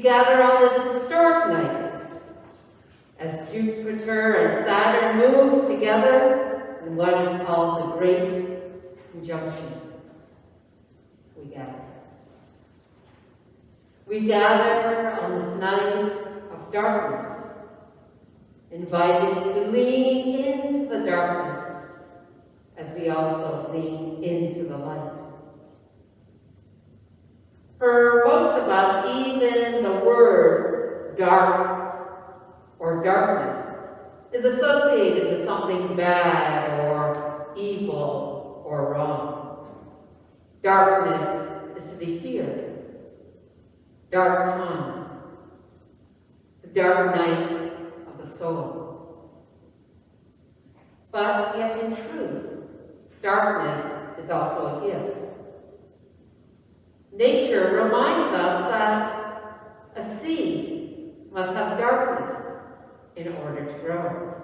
gather on this historic night as Jupiter and Saturn move together in what is called the Great Conjunction. We gather. We gather on this night of darkness, invited to lean into the darkness as we also lean into the light. For most of us, even the word dark or darkness is associated with something bad or evil or wrong. Darkness is to be feared. Dark times, the dark night of the soul. But yet in truth, darkness is also a gift. Nature reminds us that a seed must have darkness in order to grow.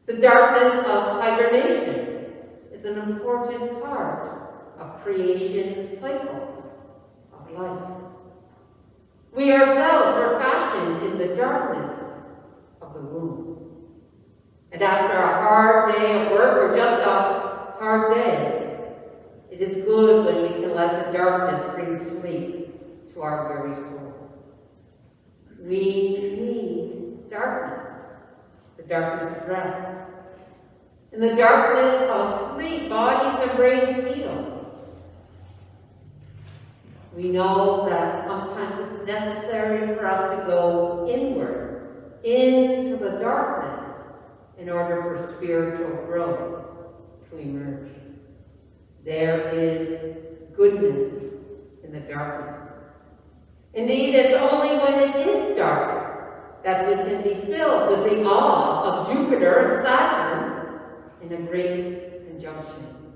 The darkness of hibernation is an important part of creation cycles of life. We ourselves are fashioned in the darkness of the womb. And after a hard day of work or just a hard day, it is good when we can let the darkness bring sleep to our weary souls. We need darkness, the darkness of rest. In the darkness of sleep, bodies and brains heal. We know that sometimes it's necessary for us to go inward, into the darkness, in order for spiritual growth to emerge. There is goodness in the darkness. Indeed, it's only when it is dark that we can be filled with the awe of Jupiter and Saturn in a great conjunction.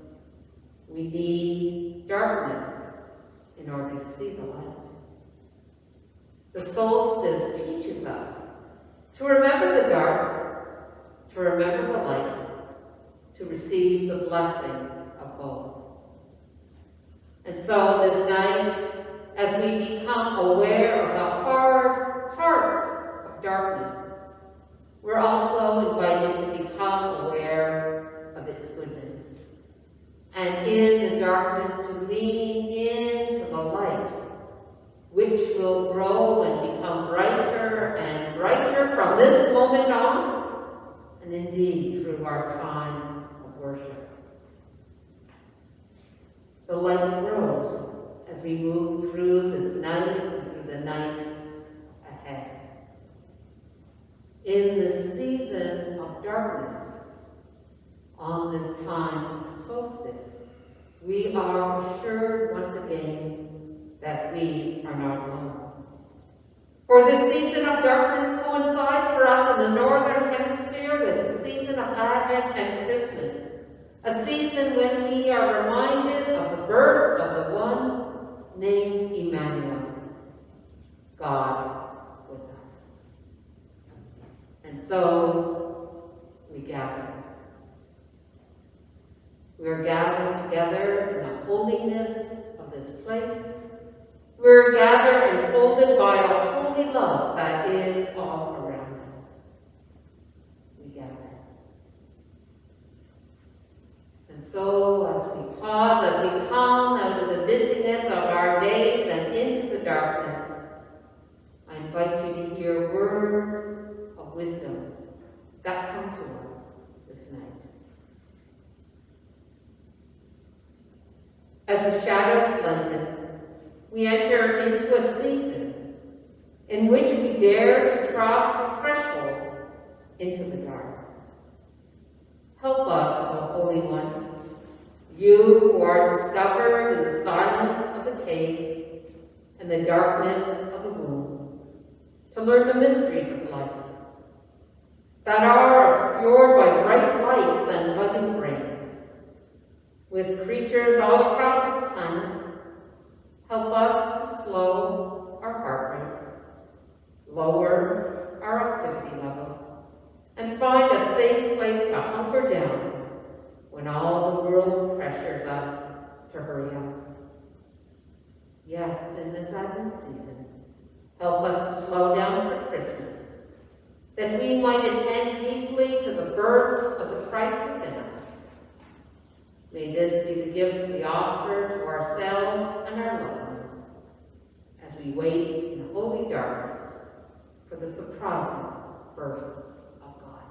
We need darkness in order to see the light. The solstice teaches us to remember the dark, to remember the light, to receive the blessing of both. And so this night, as we become aware of the hard parts of darkness, we're also invited to become aware of its goodness. And in the darkness to lean into the light, which will grow and become brighter and brighter from this moment on, and indeed through our time of worship. The light grows as we move through this night and through the nights ahead. In this season of darkness, on this time of solstice, we are assured once again that we are not alone. For this season of darkness coincides for us in the northern hemisphere with the season of Advent and Christmas, a season when we are reminded of the birth of the one named Emmanuel, God with us. And so we gather. We are gathered together in the holiness of this place. We are gathered and folded by a holy love that is all around us. We gather. And so as we pause, as we come out of the busyness of our days and into the darkness, I invite you to hear words of wisdom that come to us this night. As the shadows lengthen, we enter into a season in which we dare to cross the threshold into the dark. Help us, O Holy One, you who are discovered in the silence of the cave and the darkness of the womb, to learn the mysteries of life that are obscured by bright lights and buzzing brains. With creatures all across this planet, help us to slow our heart rate, lower our activity level, and find a safe place to hunker down when all the world pressures us to hurry up. Yes, in this Advent season, Help us to slow down for Christmas, that we might attend deeply to the birth of the Christ within us. May this be the gift we offer to ourselves and our loved ones as we wait in holy darkness for the surprising birth of God.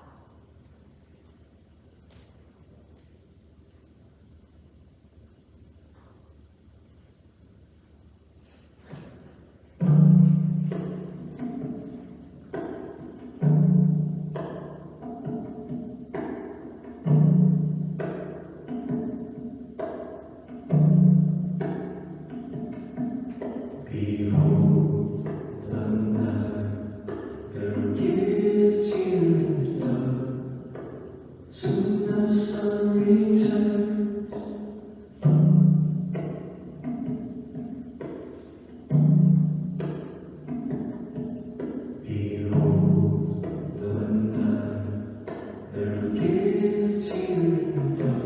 Behold the man that gives you in the dark. Soon the sun returns. Behold the man that gives you in the dark.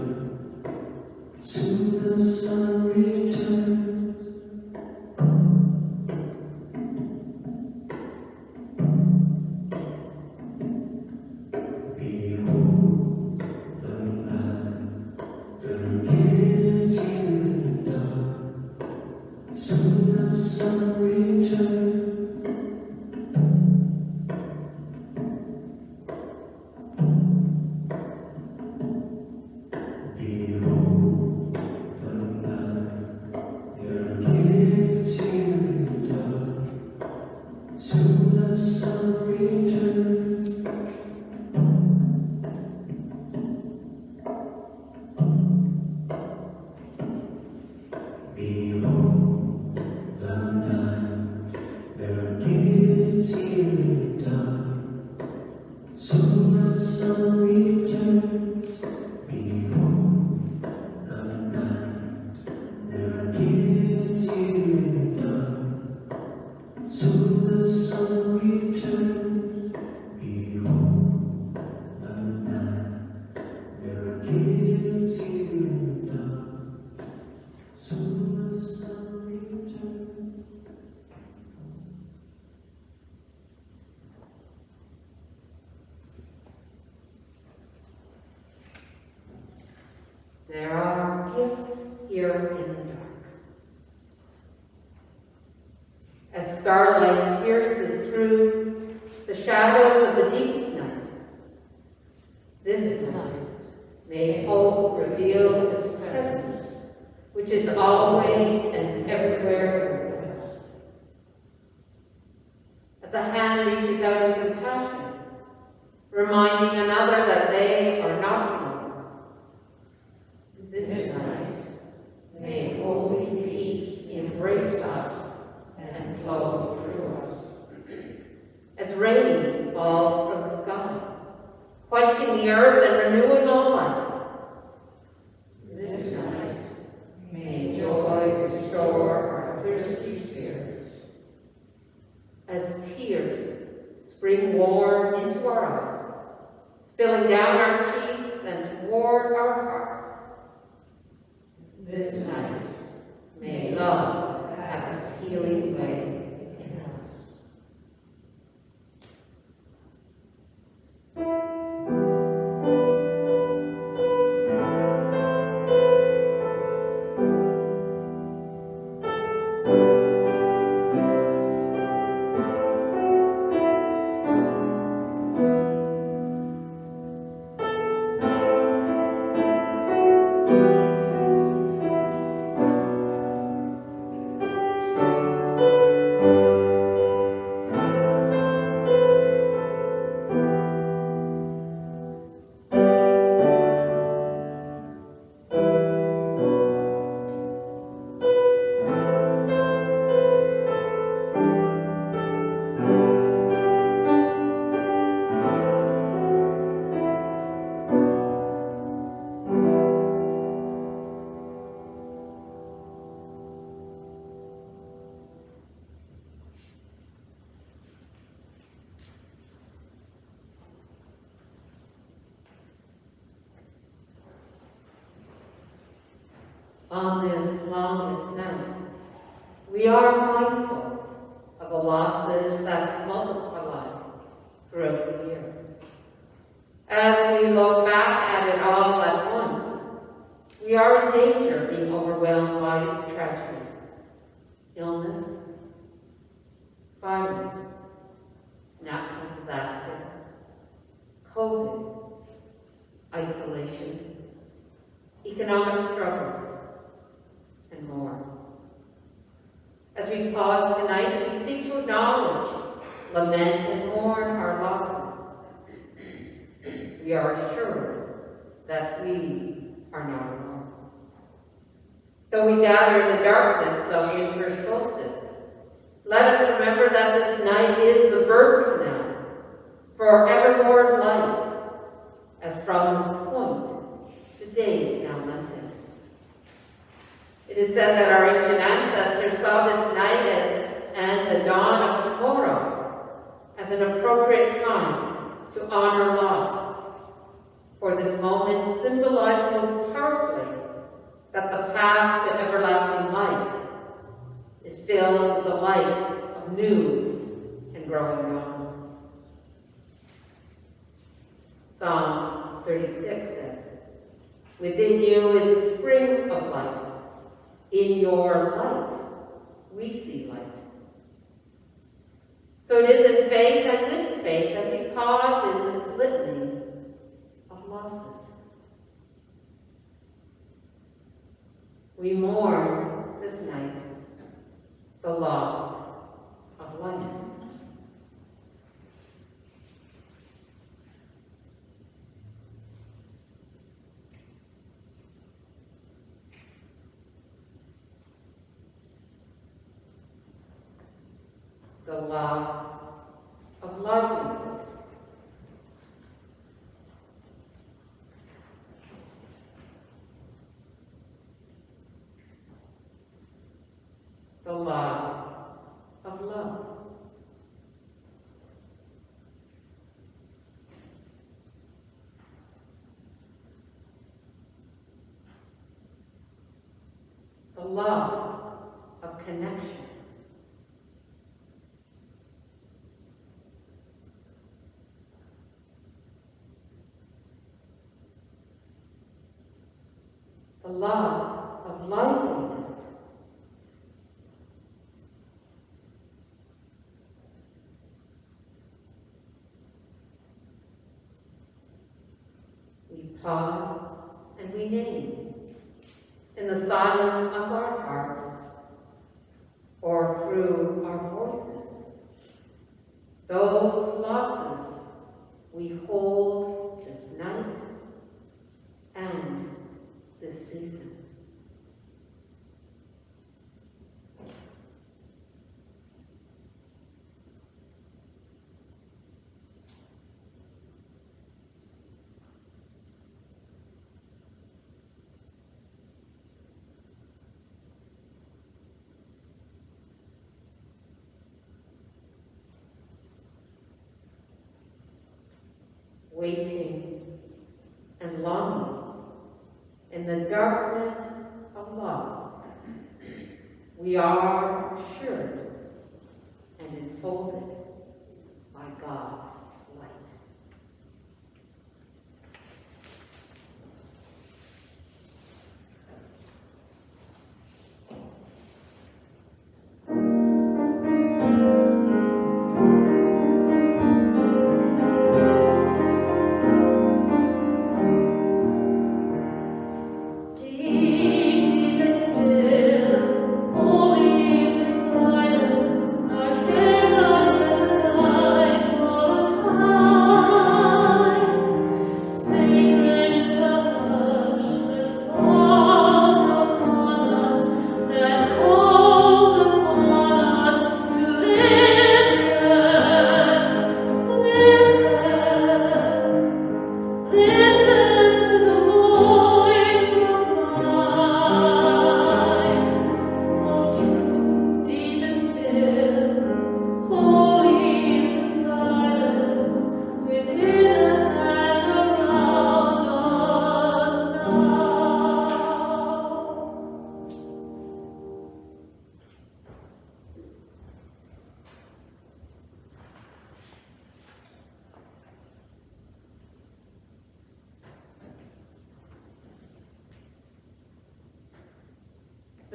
Soon the sun returns. Behold the man that gives you in the dark. Soon the sun returns. Behold the man that gives you in the dark. Soon the sun returns. Behold the man that gives you in the dark. Soon the sun returns. Behold the man that gives you in the dark. Soon the sun returns. Behold the man that gives you in the dark. Soon the sun returns. There are gifts here in the dark. As starlight pierces through the shadows of the deepest night, this night may hope reveal its presence, which is always and everywhere with us. As a hand reaches out in compassion, reminding another that they are not alone, this night may holy peace embrace us and flow through us. As rain falls from the sky, quenching the earth and renewing all life, this night may joy restore our thirsty spirits. As tears spring warm into our eyes, spilling down our cheeks and toward our hearts, this night may love have its healing way in us. On this longest night, we are mindful of a losses that multiply throughout the year. As we look back at it all at once, we are in danger of being overwhelmed by its tragedies. Illness, violence, natural disaster, COVID, isolation, economic struggles, and more. As we pause tonight, we seek to acknowledge, lament, and mourn our losses. We are assured that we are not alone. Though we gather in the darkness of winter solstice, let us remember that this night is the birth canal for evermore light, as from this point, the days now lengthen. It is said that our ancient ancestors saw this night and the dawn of tomorrow as an appropriate time to honor loss. For this moment symbolized most powerfully that the path to everlasting life is filled with the light of new and growing dawn. Psalm 36 says, "Within you is the spring of life. In your light, we see light." So it is in faith and with faith that we pause in this litany of losses. We mourn this night the loss of life. The loss of livelihoods. The loss of love. The loss of connection. The loss of liveliness. We pause and we name, in the silence of our hearts or through our voices, those losses we hold this night and this season. Waiting and longing in the darkness of loss, we are assured and enfolded by God's light. Deep, deep and still, holy is the silence. Our cares are set aside for a time.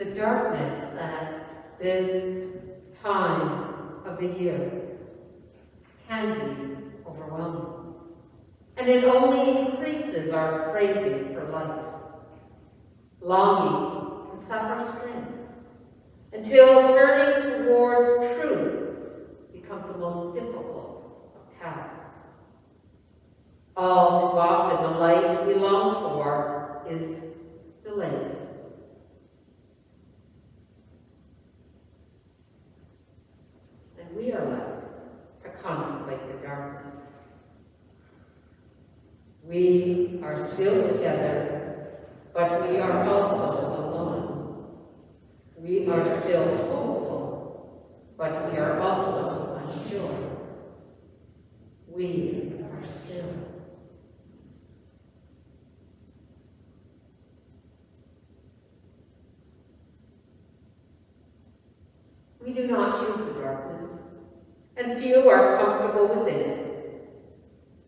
The darkness at this time of the year can be overwhelming, and it only increases our craving for light. Longing can sap our strength until turning towards truth becomes the most difficult of tasks. All too often the light we long for is delayed. And we are left to contemplate the darkness. We are still together, but we are also alone. We are still hopeful, but we are also unsure. We are still. We do not choose the darkness, and few are comfortable within it.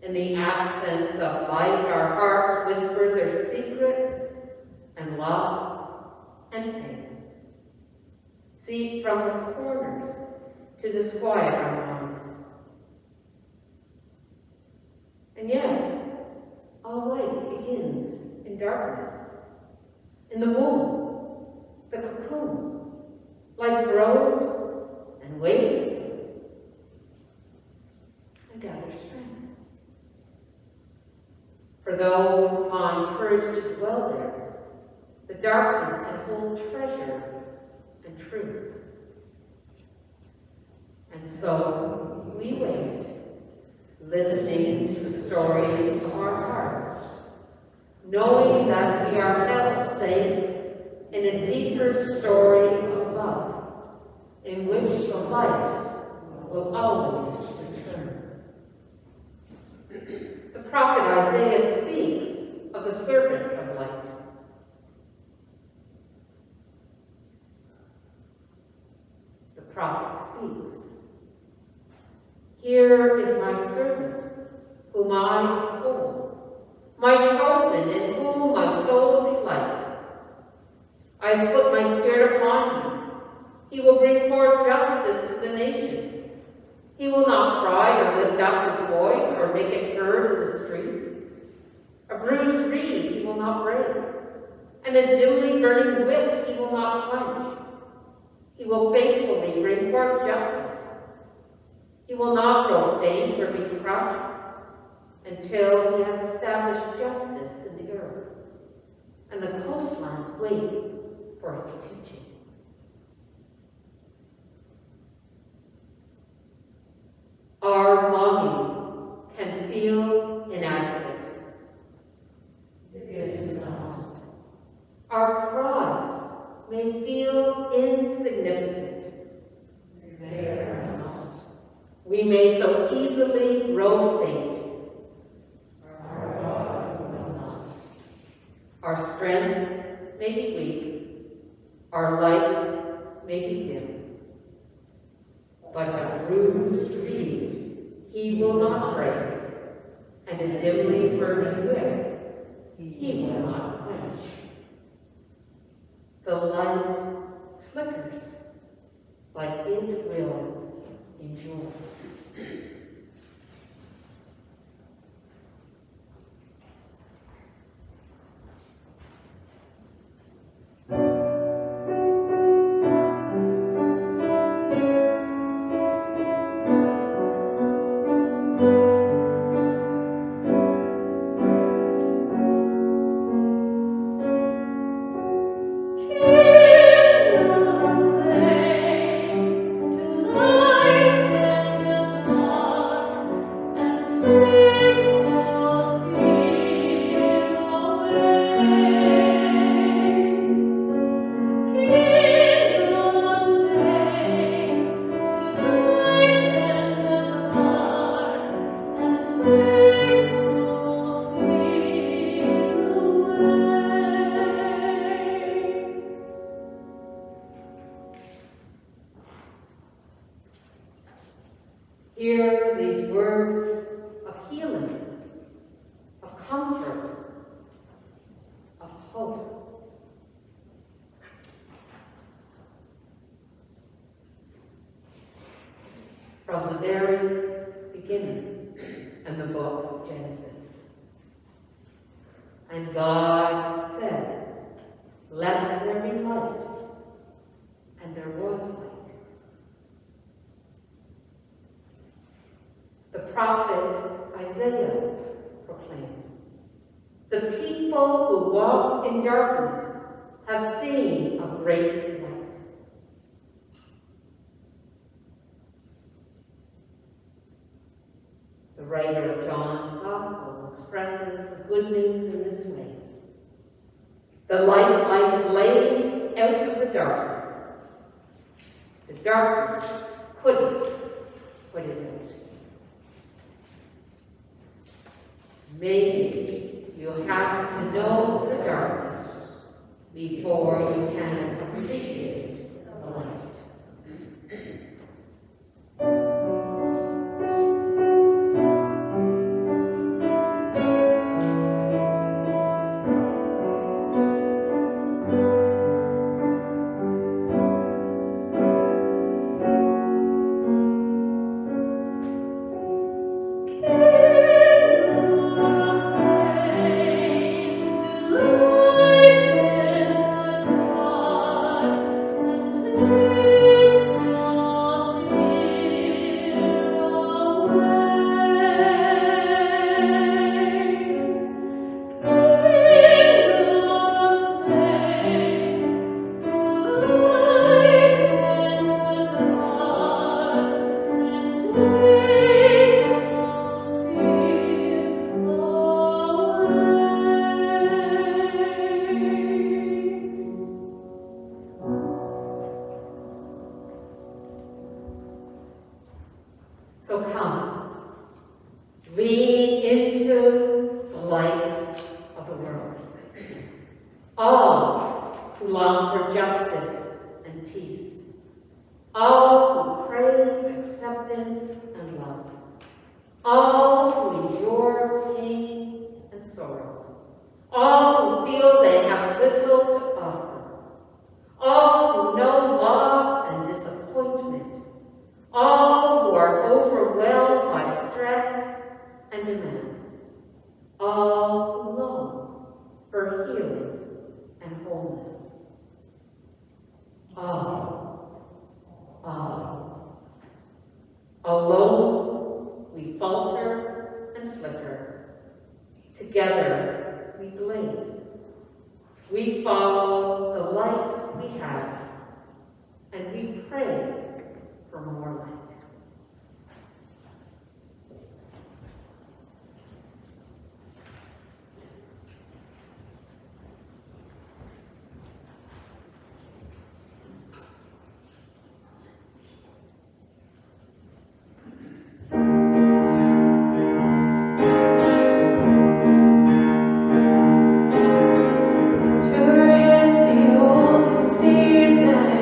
In the absence of light, our hearts whisper their secrets and loss and pain. Seep from the corners to disquiet our minds. And yet, all light begins in darkness. In the womb, the cocoon, life grows and waits and gathers strength. For those who find courage to dwell there, the darkness can hold treasure and truth. And so we wait, listening to the stories of our hearts, knowing that we are held safe in a deeper story of love, in which the light will always return. The prophet Isaiah speaks of the servant of light. The prophet speaks, "Here is my servant, whom I uphold, my chosen, in whom my soul delights. I have put my spirit upon him. He will bring forth justice to the nations. He will not cry or lift up his voice or make it heard in the street. A bruised reed he will not break, and a dimly burning wick he will not quench. He will faithfully bring forth justice. He will not grow faint or be crushed until he has established justice in the earth, and the coastlands wait for its teaching." Our longing can feel inadequate. It is not. Our cries may feel insignificant. They are not. We may so easily grow faint. Our God will not. Our strength may be weak. Our light may be dim. But a bruised reed he will not break, and a dimly burning wick he will not quench. The light flickers, but it will endure. Hear these words of healing, of comfort, of hope. from the very beginning in the book of Genesis. And God said, "Let there be light," and there was light. The prophet Isaiah proclaimed, "The people who walk in darkness have seen a great light." The writer of John's Gospel expresses the good news in this way: "The light blazed out of the darkness. The darkness couldn't put it out." Maybe you have to know the darkness before you can appreciate the light. So come, lean into the light of the world. All who long for justice and peace. All who crave acceptance and love. All who endure pain and sorrow. All who feel they have little to offer. All who know loss and disappointment. All who are overwhelmed by stress and demands. All who long for healing and wholeness. All. Alone we falter and flicker. Together we blaze. We follow the light we have, and we pray for more light. The old season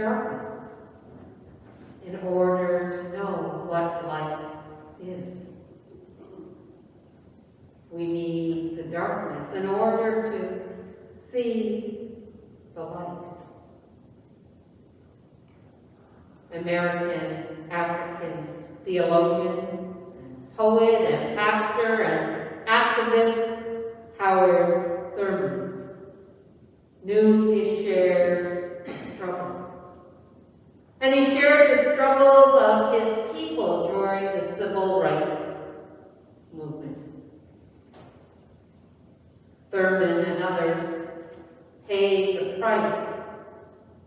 darkness in order to know what light is. We need the darkness in order to see the light. American African theologian, poet, and pastor, and activist Howard Thurman knew his shares of struggles. And he shared the struggles of his people during the civil rights movement. Thurman and others paid the price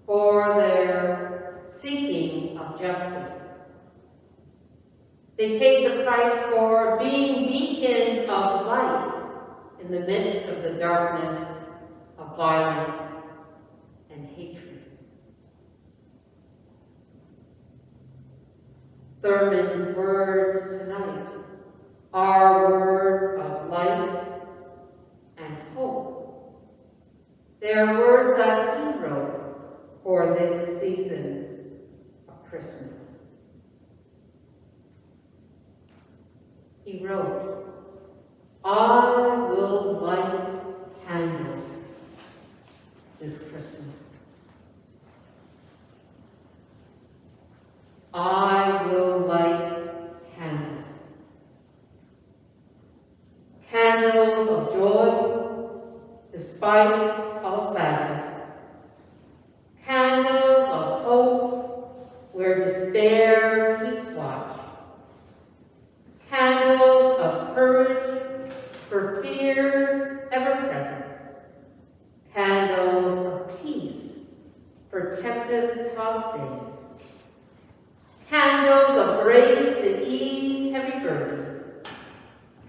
for their seeking of justice. They paid the price for being beacons of light in the midst of the darkness of violence and hatred. Thurman's words tonight are words of light and hope. They are words that he wrote for this season of Christmas. He wrote, "I will light candles this Christmas. I will light candles. Candles of joy, despite all sadness. Candles of hope, where despair keeps watch. Candles of courage, for fears ever present. Candles of peace, for tempest-tossed days. Candles of grace to ease heavy burdens.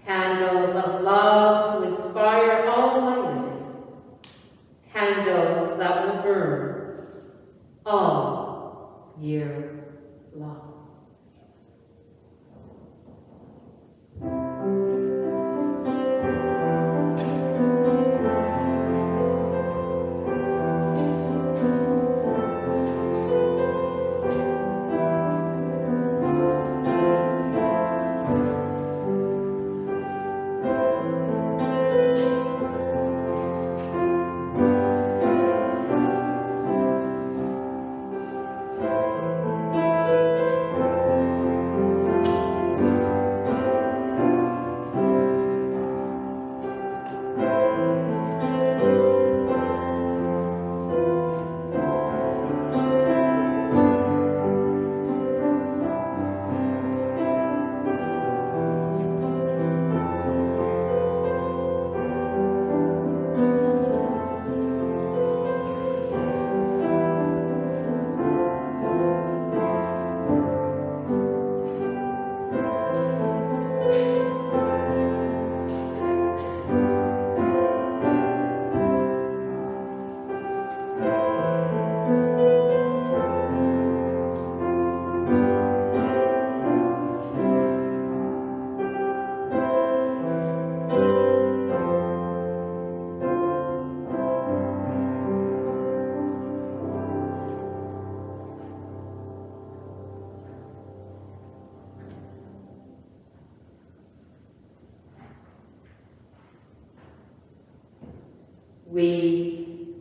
Candles of love to inspire all my living. Candles that will burn all year long." We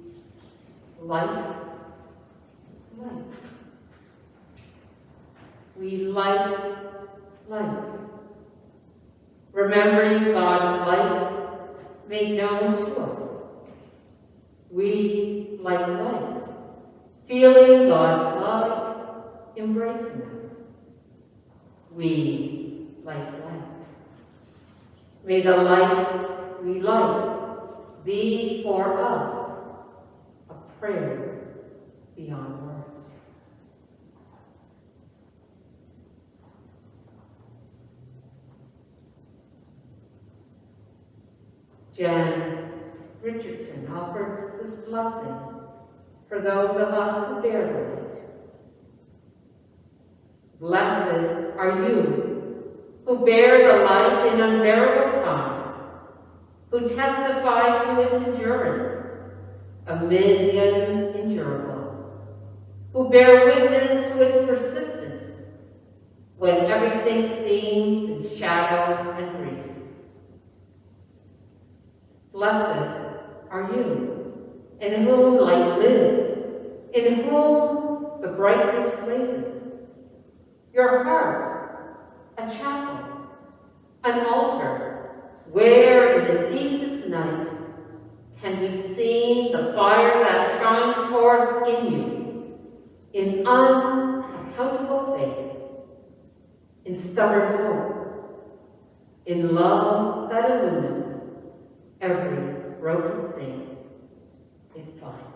light lights. We light lights. Remembering God's light made known to us. We light lights, feeling God's light embracing us. We light lights. May the lights we light be for us a prayer beyond words. Jan Richardson offers this blessing for those of us who bear the light. Blessed are you who bear the light in unbearable times, who testify to its endurance amid the unendurable, who bear witness to its persistence when everything seems in shadow and grief. Blessed are you, in whom light lives, in whom the brightness blazes. Your heart, a chapel, an altar, where in the deepest night can be seen the fire that shines forth in you, in unaccountable faith, in stubborn hope, in love that illumines every broken thing it finds.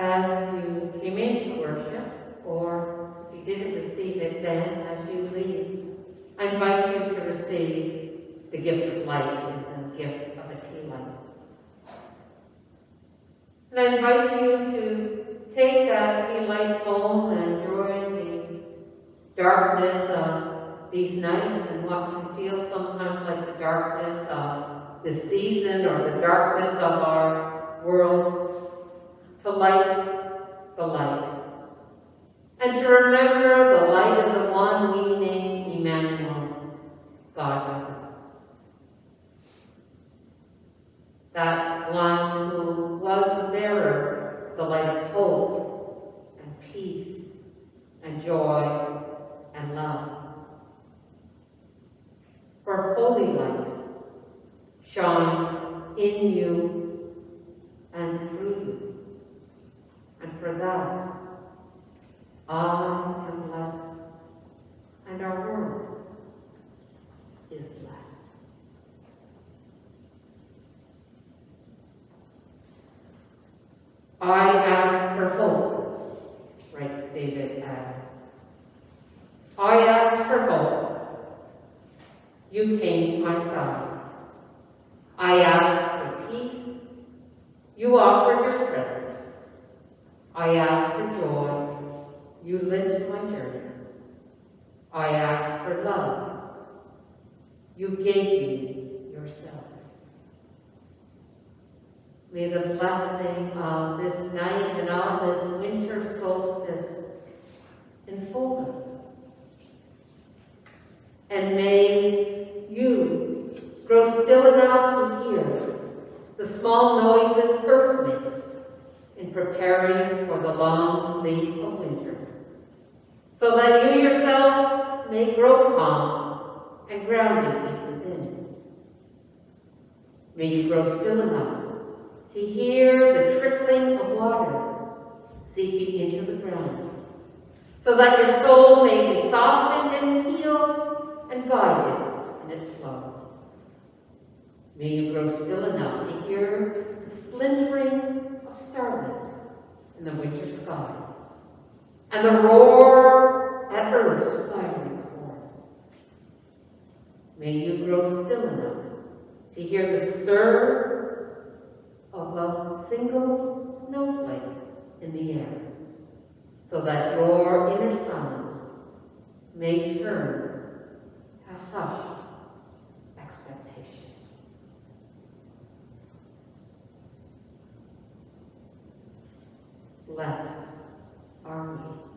as you came into worship, or if you didn't receive it then as you leave, I invite you to receive the gift of light and the gift of a tea light. And I invite you to take that tea light home and during the darkness of these nights and what can feel sometimes like the darkness of this season or the darkness of our world, to light the light. And to remember the light of the one we name Emmanuel, God with us. That one who was the bearer, the light of hope and peace and joy and love. For holy light shines in you and through you. And for that, I am blessed, and our world is blessed. I ask for hope, writes David Adam. I asked for hope. You came to my side. I asked for peace. You offered your presence. I asked for joy. You lit my journey. I asked for love. You gave me yourself. May the blessing of this night and of this winter solstice enfold us. And may you grow still enough to hear the small noises earth makes in preparing for the long sleep of winter, so that you yourselves may grow calm and grounded deep within. May you grow still enough to hear the trickling of water seeping into the ground, so that your soul may be softened and healed and guided in its flow. May you grow still enough to hear the splintering of starlight in the winter sky, and the roar at earth's fiery core. May you grow still enough to hear the stir of a single snowflake in the air, so that your inner silence may turn to hushed expectation. Blessed are we.